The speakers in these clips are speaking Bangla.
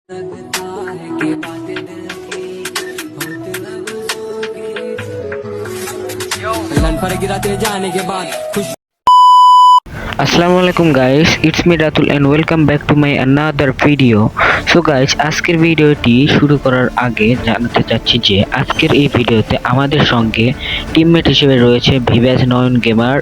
लगता है कि बातें दिल की होती लफ्जों की लन पर गिराते जाने के बाद खुश আসসালামু আলাইকুম guys, it's me Ratul and welcome back to my another video. So guys, আজকের ভিডিওটি শুরু করার আগে জানাতে চাচ্ছি যে আজকের এই ভিডিওতে আমাদের সঙ্গে টিমমেট হিসেবে রয়েছে ভিভ্যাজ নয়ন গেমার,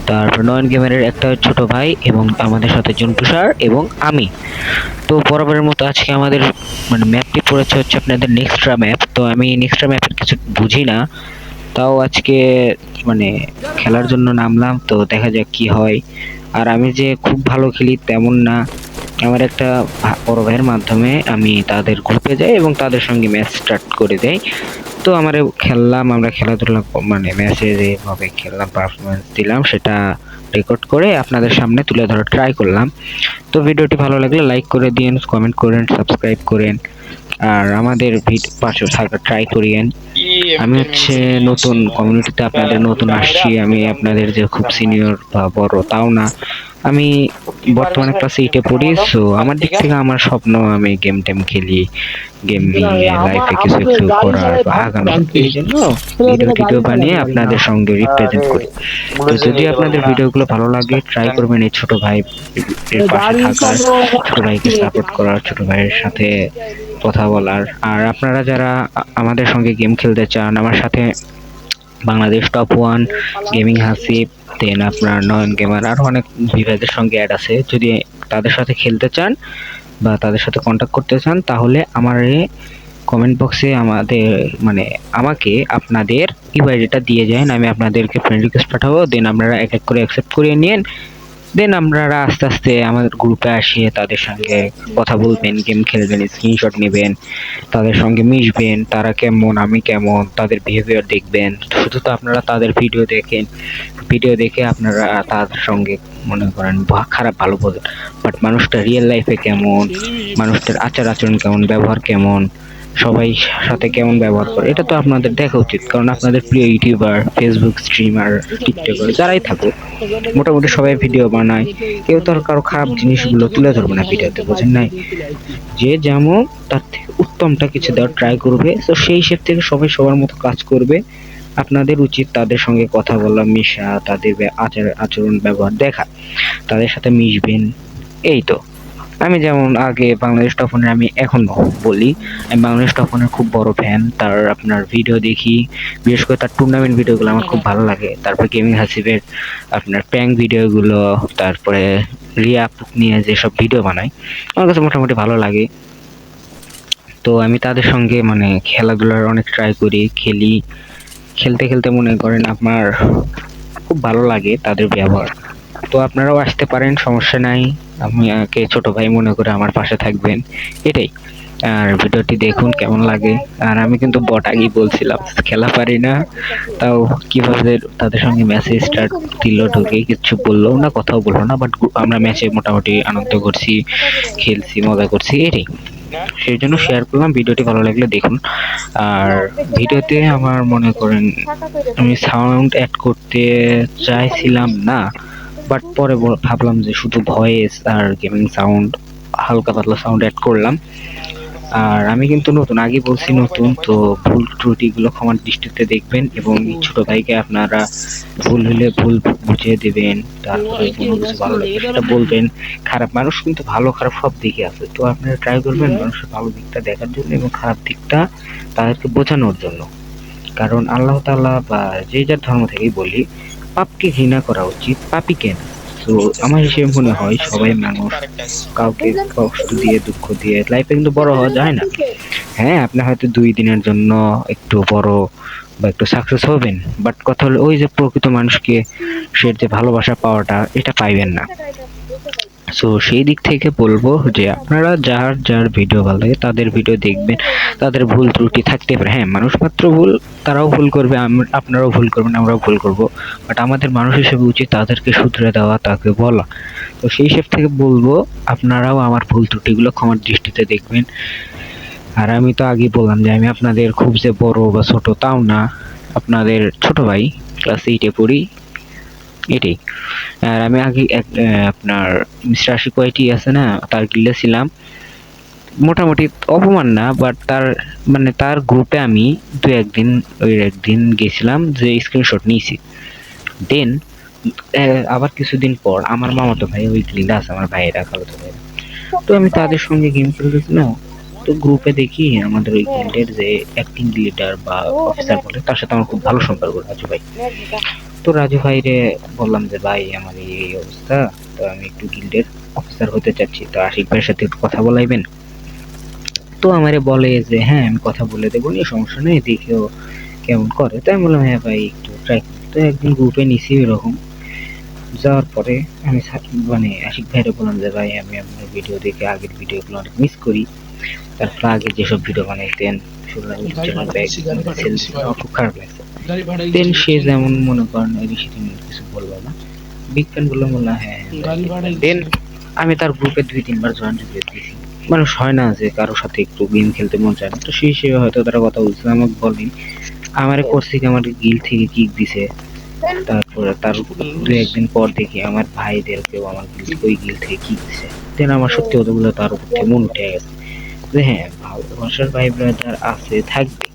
তারপর নয়ন গেমারের একটা ছোট ভাই এবং আমাদের সাথে জন্টু স্যার এবং আমি। তো বরাবরের মতো আজকে আমাদের ম্যাপটি পড়েছে হচ্ছে আপনাদের নেক্সট্রা ম্যাপ। তো আমি নেক্সট্রা ম্যাপের কিছু বুঝি না, তাও আজকে মানে খেলার জন্য নামলাম, তো দেখা যাক কি হয়। আর আমি যে খুব ভালো খেলি তেমন না, আমার একটা বড় ভাইয়ের মাধ্যমে আমি তাদের গ্রুপে যাই এবং তাদের সঙ্গে ম্যাচ স্টার্ট করে দেই। তো আমরা খেললাম, আমরা খেলাধুলা ম্যাচে যেভাবে খেললাম, পারফরমেন্স দিলাম, সেটা রেকর্ড করে আপনাদের সামনে তুলে ধরার ট্রাই করলাম। তো ভিডিওটি ভালো লাগলে লাইক করে দিন, কমেন্ট করেন, সাবস্ক্রাইব করেন, আর আমাদের পাশে থাকা ট্রাই করিয়েন। আমি হচ্ছে নতুন কমিউনিটিতে, আপনাদের নতুন আসছি। আমি আপনাদের যে খুব সিনিয়র বা বড় তাও না, আমি বর্তমানে ক্লাস 8-এ পড়ি। সো আমার দিক থেকে আমার স্বপ্ন আমি গেম টেম খেলি, গেম নিয়ে লাইফে কিছু একটু করার বা আগামী, এই জন্য ভিডিও বানিয়ে আপনাদের সঙ্গে রিপ্রেজেন্ট করি। তো যদি আপনাদের ভিডিওগুলো ভালো লাগে, ট্রাই করবেন এই ছোট ভাই এর পাশে থাকার, ছোট ভাইকে সাপোর্ট করার, ছোট ভাইয়ের সাথে কথা বলার। আর আপনারা যারা আমাদের সঙ্গে গেম খেলতে চান, আমার সাথে বাংলাদেশ টপ 1 গেমিং হাসিব, দেন আপনার নয়ন গেমার, আরো অনেক বিভাগের সঙ্গে অ্যাড আছে। যদি তাদের সাথে খেলতে চান বা তাদের সাথে কন্ট্যাক্ট করতে চান, তাহলে আমার কমেন্ট বক্সে আমাকে আপনাদের ইউআইডিটা দিয়ে যান, আমি আপনাদেরকে ফ্রেন্ড রিকোয়েস্ট পাঠাবো। দেন আপনারা এক এক করে অ্যাকসেপ্ট করে নিন। দেন আপনারা আস্তে আস্তে আমাদের গ্রুপে আসিয়ে তাদের সঙ্গে কথা বলবেন, গেম খেলবেন, স্ক্রিনশট নেবেন, তাদের সঙ্গে মিশবেন, তারা কেমন আমি কেমন, তাদের বিহেভিয়ার দেখবেন। শুধু তো আপনারা তাদের ভিডিও দেখেন, ভিডিও দেখে আপনারা তাদের সঙ্গে মনে করেন খারাপ ভালো বোঝেন, বাট মানুষটা রিয়েল লাইফে কেমন, মানুষটার আচার আচরণ কেমন, ব্যবহার কেমন, সবাই সাথে কেমন ব্যবহার করে, এটা তো আপনাদের দেখা উচিত। কারণ আপনাদের প্রিয় ইউটিউবার, ফেসবুক স্ট্রিমার, টিকটকার যারাই থাকুক, মোটামুটি সবাই ভিডিও বানায়। কেউ তো আর কারো খারাপ জিনিসগুলো তুলে ধরবে না ভিডিওতে, বোঝেন নাই? যে যেমন তার থেকে উত্তমটা কিছু দেওয়ার ট্রাই করবে। তো সেই হিসেব থেকে সবাই সবার মতো কাজ করবে। আপনাদের উচিত তাদের সঙ্গে কথা বলা, মিশা, তাদের আচার আচরণ ব্যবহার দেখা, তাদের সাথে মিশবেন। এই তো, আমি যেমন আগে বাংলাদেশ টপনের, আমি এখনো বলি আমি বাংলাদেশ টপনের খুব বড় ফ্যান। তার আপনার ভিডিও দেখি, বিশেষ করে তার টুর্নামেন্ট ভিডিওগুলো আমার খুব ভালো লাগে। তারপর গেমিং হাসিবের আপনার প্র্যাঙ্ক ভিডিওগুলো, তারপরে রিয়া আপুক নিয়ে যেসব ভিডিও বানায়, আমার কাছে মোটামুটি ভালো লাগে। তো আমি তাদের সঙ্গে খেলাধুলার অনেক ট্রাই করি, খেলি। খেলতে খেলতে মনে করেন আপনার খুব ভালো লাগে তাদের ব্যবহার। তো আপনারাও আসতে পারেন, সমস্যা নাই। আমাকে ছোট ভাই মনে করে আমার পাশে থাকবেন, এটাই। আর ভিডিওটি দেখুন কেমন লাগে। আর আমি কিন্তু বট আগেই বলছিলাম খেলা পারি না, তাও কিভাবে তাদের সঙ্গে ম্যাচে স্টার্ট দিল, ঢুকে কিচ্ছু বললো না, কথাও বললো না, বাট আমরা ম্যাচে মোটামুটি আনন্দ করছি, খেলছি, মজা করছি, এটাই। সেই জন্য শেয়ার করলাম। ভিডিওটি ভালো লাগলে দেখুন। আর ভিডিওতে আমার মনে করেন আমি সাউন্ড অ্যাড করতে চাইছিলাম না, বাট পরে ভাবলাম যে শুধু ভয়েস আর গেমিং সাউন্ড, হালকা পাতলা সাউন্ড অ্যাড করলাম। আর আমি কিন্তু নতুন, আগে বলছি নতুন, তো ভুল ত্রুটিগুলো ক্ষমার দৃষ্টিতে দেখবেন এবং ছোট ভাইকে আপনারা ভুল হলে ভুল বুঝিয়ে দেবেন। তারপরে কোনো কিছু ভালো লাগবে সেটা বলবেন। খারাপ মানুষ কিন্তু ভালো খারাপ সব দিকে আছে, তো আপনারা ট্রাই করবেন মানুষের ভালো দিকটা দেখার জন্য এবং খারাপ দিকটা তাদেরকে বোঝানোর জন্য। কারণ আল্লাহ তাআলা বা যে যার ধর্ম থেকেই বলি, পাপকে ঘৃণা করা উচিত, পাপীকে না। তো আমার হিসেবে মনে হয় সবাই মানুষ, কাউকে কষ্ট দিয়ে দুঃখ দিয়ে লাইফে কিন্তু বড় হওয়া যায় না। হ্যাঁ, আপনি হয়তো 2 দিনের জন্য একটু বড় বা একটু সাকসেস হবেন, বাট কথা হলো ওই যে প্রকৃত মানুষকে সে যে ভালোবাসা পাওয়াটা, এটা পাইবেন না। সো সেই দিক থেকে বলবো যে আপনারা যার যার ভিডিও ভালো লাগে তাদের ভিডিও দেখবেন। তাদের ভুল ত্রুটি থাকতে পারে, হ্যাঁ, মানুষ মাত্র ভুল, তারাও ভুল করবে, আপনারাও ভুল করবেন, আমরাও ভুল করব, বাট আমাদের মানুষ হিসেবে উচিত তাদেরকে শুধরে দেওয়া, তাকে বলা। তো সেই হিসেব থেকে বলবো আপনারাও আমার ভুল ত্রুটিগুলো ক্ষমার দৃষ্টিতে দেখবেন। আর আমি তো আগেই বললাম যে আমি আপনাদের খুব যে বড় বা ছোট তাও না, আপনাদের ছোট ভাই, ক্লাস 8-এ পড়ি, এটাই। আর আমি আগে আপনার মিস্টার আশিক ওয়াইটি আছে না, তার গিল্ডে ছিলাম। মোটামুটি অপমান না, বাট তার গ্রুপে আমি একদিন গেছিলাম যে স্ক্রিনশট নিয়েছি। দেন আবার কিছুদিন পর আমার মামাতো ভাই ওই গিল্ডে আছে, আমার ভাইয়েরা খালাতো ভাই, তো আমি তাদের সঙ্গে গেম খেলতেছিলাম। তো গ্রুপে দেখি আমাদের ওই গিল্ডের যে অ্যাক্টিং লিডার বা অফিসার বলে, তার সাথে আমার খুব ভালো সম্পর্ক, রাজু ভাই। তো রাজু ভাই রে বললাম যে ভাই আমার এই অবস্থা, তো আমি একটু গিল্ডের অফিসার হতে চাচ্ছি, তো আশিক ভাইয়ের সাথে একটু কথা বলাইবেন। তো আমারে বলে যে হ্যাঁ আমি কথা বলে দেবো, নিয়ে সমস্যা নেই, দেখেও কেমন করে। তাই আমি বললাম হ্যাঁ ভাই একটু ট্রাই। তো একদিন গ্রুপে নিছি এরকম, যাওয়ার পরে আমি মানে আশিক ভাইরে বললাম যে ভাই আমি আপনার ভিডিও দেখে আগের ভিডিওগুলো অনেক মিস করি, তারপর আগে যেসব ভিডিও বানাইতেন সেগুলো আমার খুব খারাপ লাগছে। দেন সে যেমন মনে করেন সেদিন কিছু বললো না, বিজ্ঞান বললো বললাম হ্যাঁ। দেন আমি তার গ্রুপে 2-3 বার জয়েন দিয়েছি। মানুষ হয় না যে কারোর সাথে একটু গেম খেলতে মন চায় না, তো সেই হিসেবে হয়তো তারা কথা বলছে, আমাকে বলেনি আমারে করছে কি আমার গিল থেকে কিক দিছে। তারপরে তার 2-1 দিন পর দেখি আমার ভাইদেরকেও আমার ওই গিল থেকে কিক দিছে। দেন আমার সত্যি কথা বলে তার উপর থেকে মন উঠে গেছে যে হ্যাঁ ভালোবাসার ভাই ব্রাদার আছে থাকবে,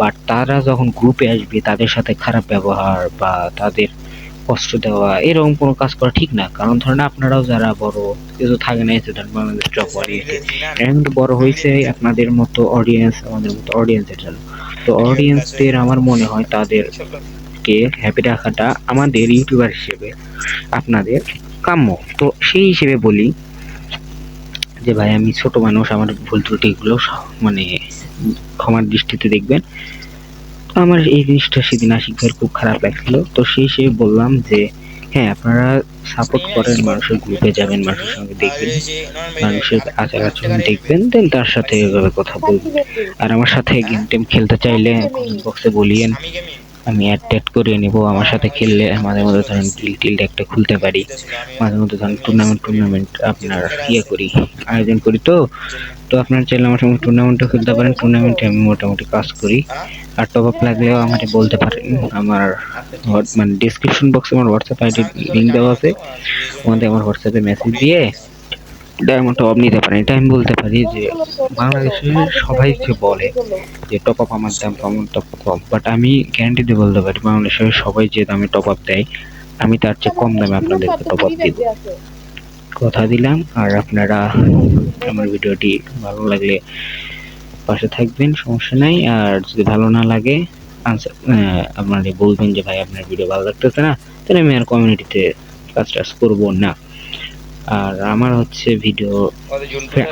বাট তারা যখন গ্রুপে আসবে তাদের সাথে খারাপ ব্যবহার বা তাদের কষ্ট দেওয়া এরকম কোনো কাজ করা ঠিক না। কারণ ধরেন আপনারাও যারা বড় কিছু থাকে না, এসে ধরেন বাংলাদেশ টপ অডিয়েন্সে এরা কিন্তু বড় হয়েছে আপনাদের মতো অডিয়েন্স, আমাদের মতো অডিয়েন্সের জন্য। তো অডিয়েন্সদের আমার মনে হয় তাদেরকে হ্যাপি রাখাটা আমাদের ইউটিউবার হিসেবে আপনাদের কাম্য। তো সেই হিসেবে বলি যে ভাই আমি ছোট মানুষ, আমার ভুল ত্রুটিগুলো মানে ক্ষমার দৃষ্টিতে দেখবেন। তো আমার এই জিনিসটা সেদিন আশিক ভাইয়ের খুব খারাপ লাগছিল, তো সেই হিসেবে বললাম যে হ্যাঁ আপনারা সাপোর্ট করেন, মানুষের গ্রুপে যাবেন, মানুষের সঙ্গে দেখবেন, মানুষের আচার আচরণ দেখবেন, দেন তার সাথে এভাবে কথা বলবেন। আর আমার সাথে গেম টেম খেলতে চাইলে কমেন্ট বক্সে বলিয়েন, আমি অ্যাড ট্যাড করিয়ে নেব। আমার সাথে খেললে মাঝে মধ্যে ধরেন গিল্ড টিল্ড একটা খুলতে পারি, মাঝে মধ্যে ধরেন টুর্নামেন্ট আপনার করি, আয়োজন করি। তো তো আপনার চাইলে আমার সঙ্গে টুর্নামেন্টও খেলতে পারেন, টুর্নামেন্টে আমি মোটামুটি কাজ করি। আর টপ আপ লাগলেও আমাকে বলতে পারেন, আমার মানে ডিসক্রিপশন বক্সে আমার হোয়াটসঅ্যাপ আইডি লিঙ্ক দেওয়া আছে, ওখানে আমার হোয়াটসঅ্যাপে মেসেজ দিয়ে ডায়মন্ড টপ নিতে পারেন। এটা আমি বলতে পারি যে বাংলাদেশের সবাই যে বলে যে টপ আপ আমার দাম কম, টপ আপ কম, বাট আমি গ্যারান্টি দিয়ে বলতে পারি বাংলাদেশের সবাই যে দামে টপ আপ দেয় আমি তার চেয়ে কম দামে আপনাদেরকে টপ আপ দিব, কথা দিলাম। আর আপনারা আমার ভিডিওটি ভালো লাগলে পাশে থাকবেন, সমস্যা নাই। আর যদি ভালো না লাগে আনসার আপনারা বলবেন যে ভাই আপনার ভিডিও ভালো লাগতেছে না, তাহলে আমি আর কমিউনিটিতে কাজ টাজ করবো না। আর আমার হচ্ছে ভিডিও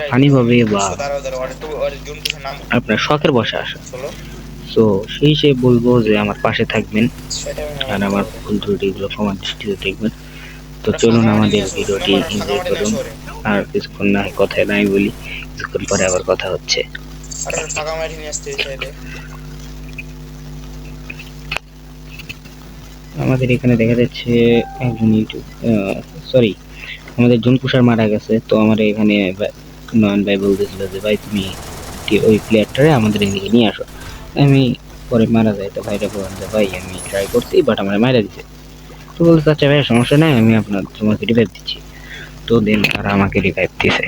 ফানি ভাবে বা আপনার শখের বসে আসা, তো সেই হিসেবে বলবো যে আমার পাশে থাকবেন আর আমার ভুল ত্রুটিগুলো ক্ষমার দৃষ্টিতে দেখবেন। তো চলুন আমাদের ভিডিওটি এনজয় করুন। আর কিছুক্ষণ না কথায় নাই বলি, কিছুক্ষণ পরে আবার কথা হচ্ছে। আমাদের এখানে দেখা যাচ্ছে একজন ইউটিউব সরি আমাদের জুনকুশার মারা গেছে। তো আমার এখানে নয়ন ভাই বলতেছিল যে ভাই তুমি ওই প্লেয়ারটারে আমাদের এদিকে নিয়ে আসো। আমি পরে মারা যায়, তো ভাইরা বললাম যে ভাই আমি ট্রাই করছি বাট আমার মারা দিছে। তো বলতে আচ্ছা ভাই সমস্যা নাই, আমি তোমাকে রিভাইভ দিচ্ছি। তো দেন তারা আমাকে রিভাইভ দিছে।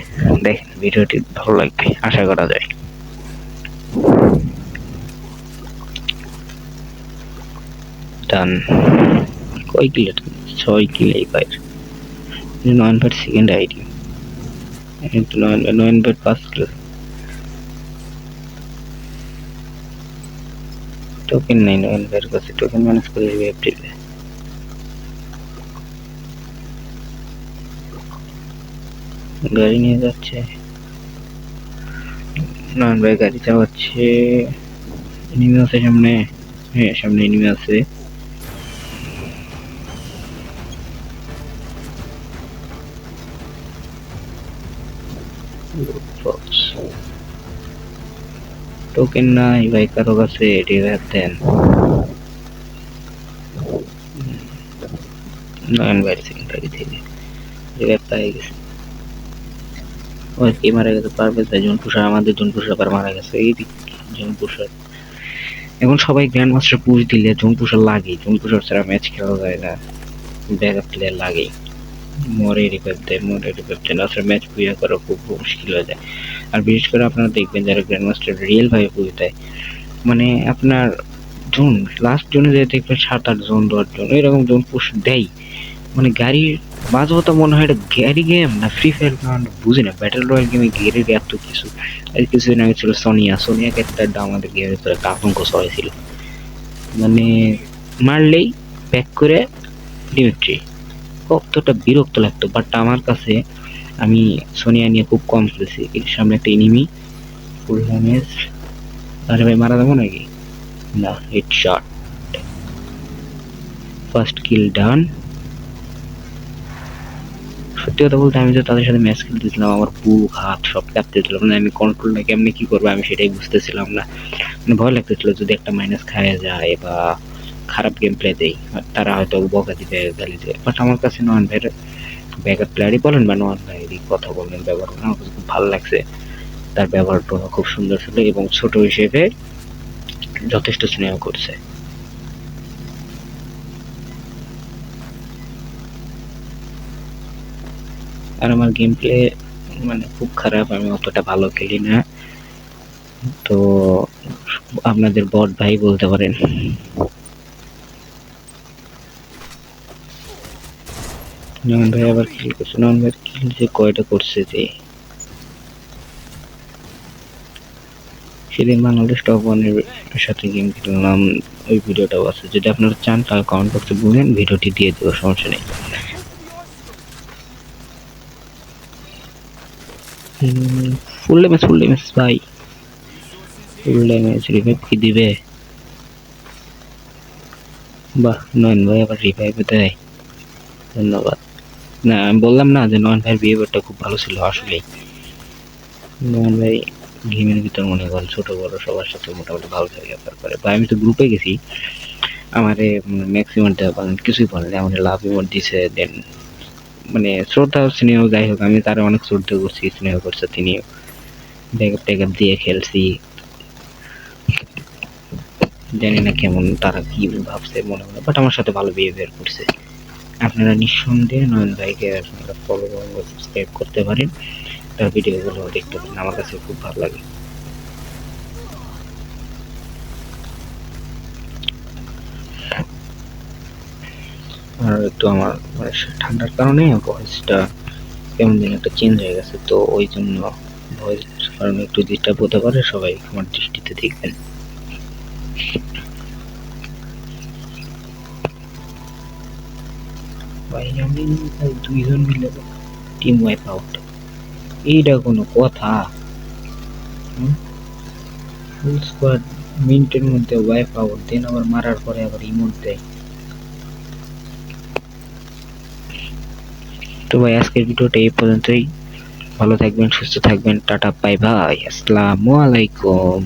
দেখেন ভিডিওটি ভালো লাগবে আশা করা যায়। ডান, কয় কিলো? 6 কিলো পাই। 9 সেকেন্ড আইডি, কিন্তু 9 5 কিলো টোকেন নাই। 9 কাছে টোকেন ম্যানেজ করে রিভাইভ দিবে। গাড়ি নিয়ে যাচ্ছে, 9 গাড়ি চালাচ্ছে। এনিমি আছে সামনে, হ্যাঁ সামনে এনিমি আছে। টোকেন নাই ভাই কারো কাছে, রিভাইভ দেন। 9 সেকেন্ড আগে থেকে রিভাইভ পাই গেছে। ওই কে মারা গেছে? পারভেজ ভাই। জুনপুষার, আমাদের জুনপুষার আবার মারা গেছে। এই দিক জুনপুষার এখন সবাই গ্র্যান্ড মাস্টার পুশ দিলে জুনপুষার লাগে, জুনপুষার ছাড়া ম্যাচ খেলা যায় না, ব্যাকআপ প্লেয়ার লাগে। মরে রিভাইভ দেয়, না ম্যাচ বুইয়া করা খুব মুশকিল হয়ে যায়। আর বিশেষ করে আপনারা দেখবেন যারা গ্র্যান্ড মাস্টার রিয়েল ভাবে বুঝে দেয়, মানে আপনার জোন লাস্ট জোনে যে দেখবেন 7-8 জোন 10 জোন এরকম জোন পুশ দেয়, মানে গাড়ির বাজবতা মনে হয় এটা গাড়ি গেম না ফ্রি ফায়ার কারণ বুঝি না। ব্যাটেল রয়্যাল গেমে গেরের এত কিছু। আর কিছুদিন আগে ছিল সোনিয়া ক্যারেক্টারটা আমাদের গেমের ভিতরে একটা আতঙ্ক ছড়াইছিল, মানে মারলেই ব্যাক করে ডিমিট্রি, কতটা বিরক্ত লাগতো। বাট আমার কাছে আমি সোনিয়া নিয়ে খুব কম খেলেছি। এর সামনে একটা এনিমি ফুল ড্যামেজ, আরে ভাই মারা যাবো নাকি? না, হেডশট, ফার্স্ট কিল ডান। সত্যি কথা বলতে আমি যে তাদের সাথে ম্যাচ খেলতেছিলাম আমার বুক হাত সব কাঁপতেছিল, মানে আমি কন্ট্রোলটা কেমনে কি করবো আমি সেটাই বুঝতেছিলাম না। মানে ভয় লাগতেছিল যদি একটা মাইনাস খাওয়া যায় বা খারাপ গেম প্লে দেই তারা হয়তো বকা দিবে, গালি দেবে। বাট আমার কাছে নয়ন ভাইয়ের ব্যাকআপ প্লেয়ারই বলেন বা নয়ন ভাইয়েরই কথা বললেন ব্যবহার আমার কাছে খুব ভালো লাগছে। তার ব্যবহারটা খুব সুন্দর ছিল এবং ছোট হিসেবে যথেষ্ট স্নেহ করছে। আর আমার গেম প্লে মানে খুব খারাপ, আমি অতটা ভালো খেলি না, তো আপনাদের বট ভাই বলতে পারেন। নয়ন ভাই আবার কিল করছে, নয়ন ভাই কিল যে কয়টা করছে যে সেদিন বাংলাদেশ টপ ওয়ানের সাথে গেম খেললাম, ওই ভিডিওটাও আছে, যদি আপনারা চান তাহলে কমেন্ট বক্সে বলেন ভিডিওটি দিয়ে দেবো, সমস্যা নেই। ফুল ড্যামেজ ভাই, ফুল ড্যামেজ রিভাইভ কি দিবে? বাহ, নয়ন ভাই আবার রিভাইভ দেয়, ধন্যবাদ। না আমি বললাম না যে নয়ন ভাইয়ের বিহেভিয়ারটা খুব ভালো ছিল আসলেই। নয়ন ভাই গেমের ভিতর মনে করেন ছোট বড় সবার সাথে মোটামুটি ভালো ব্যবহার করে। বা আমি তো গ্রুপে গেছি, আমারে ম্যাক্সিমাম কিছুই বলেনি, আমার লাভ ইমোট দিছে, দেন মানে শ্রদ্ধা স্নেহ যাই হোক আমি তারা অনেক শ্রদ্ধা করছি, স্নেহ করছে তিনিও। ব্যাকআপ ট্যাকআপ দিয়ে খেলছি, জানি না কেমন তারা কি ভাবছে মনে মনে, বাট আমার সাথে ভালো বিহেভিয়ার করছে। আপনারা নিঃসন্দেহে নয়ন ভাইকে আপনারা ফলো এবং সাবস্ক্রাইব করতে পারেন, তার ভিডিওগুলো দেখতে পারেন, আমার কাছে খুব ভালো লাগে। আর একটু আমার মানে ঠান্ডার কারণে ভয়েসটা কেমন যেন একটা চেঞ্জ হয়ে গেছে, তো ওই জন্য ভয়েস কারণে একটু ডিস্টার্ব হতে পারে, সবাই আমার দৃষ্টিতে দেখবেন। ভাই আমি দুইজন মিলে টিম ওয়াইপ আউট, এইটা কোনো কথা? ফুল স্কোয়াড মিনিটের মধ্যে ওয়াইপ আউট, দেন আবার মারার পরে আবার ইমোট দেয়। তো ভাই আজকের ভিডিওটা এই পর্যন্তই, ভালো থাকবেন, সুস্থ থাকবেন, টাটা বাই বাই, আসসালামু আলাইকুম।